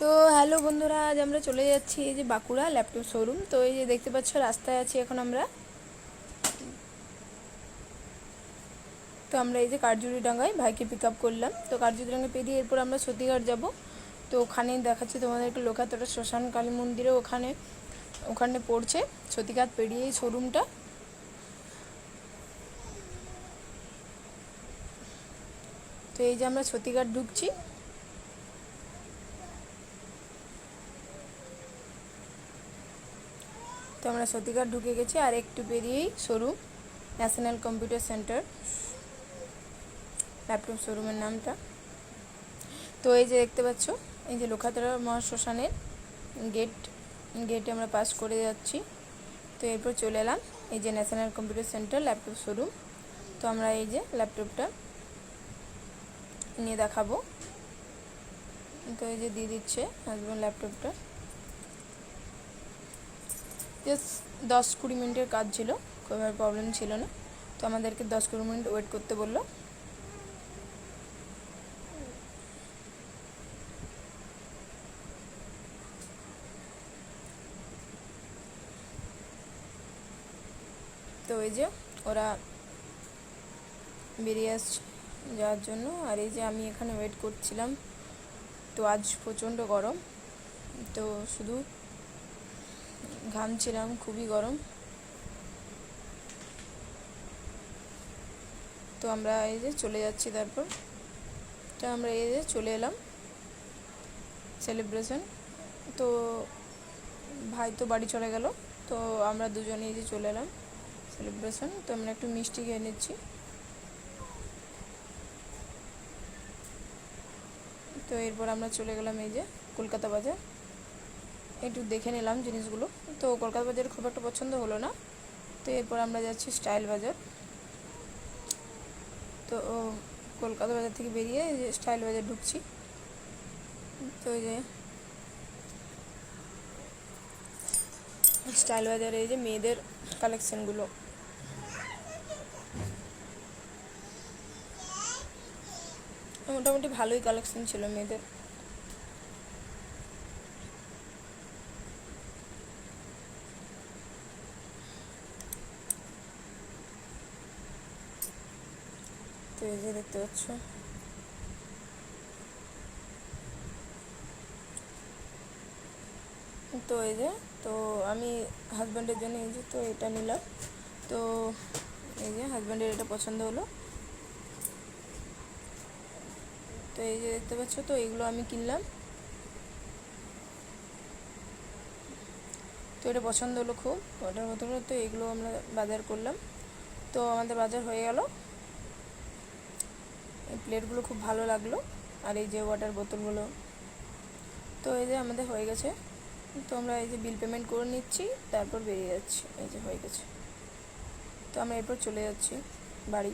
তো হ্যালো বন্ধুরা, আজ আমরা চলে যাচ্ছি এই যে বাঁকুড়া ল্যাপটপ শোরুম। তো এই যে দেখতে পাচ্ছ রাস্তায় আছি এখন আমরা। তো আমরা এই যে কারজুরিডাঙ্গায় ভাইকে পিক আপ করলাম। তো কারজুরিডাঙ্গা পেরিয়ে এরপর আমরা সতীঘাট যাব। তো ওখানেই দেখাচ্ছি তোমাদেরকে লোকাতরা শ্মশান কালী মন্দিরে ওখানে পড়ছে সতীঘাট পেরিয়েই শোরুমটা। তো এই যে আমরা সতীঘাট ঢুকছি। তো আমরা সতীঘাট ঢুকে গেছি, আর একটু পেরিয়েই showroom national computer centre laptop শোরুমের নামটা। তো এই যে দেখতে পাচ্ছ এই যে লোকাতরা মহাশ্মশানের গেটে আমরা পাস করে যাচ্ছি। তো এরপর চলে এলাম এই যে national computer centre laptop showroom. তো আমরা এই যে ল্যাপটপটা নিয়ে দেখাবো। তো এই যে দিয়ে দিচ্ছে হাজব্যান্ড ল্যাপটপটা। জাস্ট 10-20 মিনিটের কাজ ছিল, খুব প্রবলেম ছিল না। তো আমাদেরকে 10-20 মিনিট ওয়েট করতে বললো। তো এই যে ওরা বেরিয়ে আসছে যাওয়ার জন্য, আর এই যে আমি এখানে ওয়েট করছিলাম। তো আজ প্রচণ্ড গরম, তো শুধু ঘামছিলাম, খুবই গরম। তো আমরা এই যে চলে যাচ্ছি। তারপর তো আমরা এই যে চলে এলাম সেলিব্রেশন। তো ভাই তো বাড়ি চলে গেল, তো আমরা দুজনে এই যে চলে এলাম সেলিব্রেশন। তো আমরা একটু মিষ্টি খেয়ে নিচ্ছি। তো এরপর আমরা চলে গেলাম এই যে কলকাতা বাজার, একটু দেখে নিলাম জিনিসগুলো। তো কলকাতা বাজার খুব একটা পছন্দ হলো না। তো এরপর আমরা যাচ্ছি স্টাইল বাজার। তো কলকাতা বাজার থেকে বেরিয়ে এই যে স্টাইল বাজার ঢুকছি। তো এই যে স্টাইল বাজারে এই যে মেয়েদের কালেকশানগুলো, মোটামুটি ভালোই কালেকশন ছিল মেয়েদের। তো এই যে দেখতে পাচ্ছ তো এই যে তো আমি হাজব্যান্ডের জন্য এই যে তো এটা নিলাম। তো এই যে হাজব্যান্ডের এটা পছন্দ হলো। তো এই যে দেখতে পাচ্ছ, তো এগুলো আমি কিনলাম। তো এটা পছন্দ হলো খুব, ওটার মতো। তো এগুলো আমরা বাজার করলাম। তো আমাদের বাজার হয়ে গেল। এই প্লেটগুলো খুব ভালো লাগলো, আর এই যে ওয়াটার বোতলগুলো। তো এই যে আমাদের হয়ে গেছে। তো আমরা এই যে বিল পেমেন্ট করে নিচ্ছি, তারপর বেরিয়ে যাচ্ছি। এই যে হয়ে গেছে। তো আমরা এরপর চলে যাচ্ছি বাড়ি।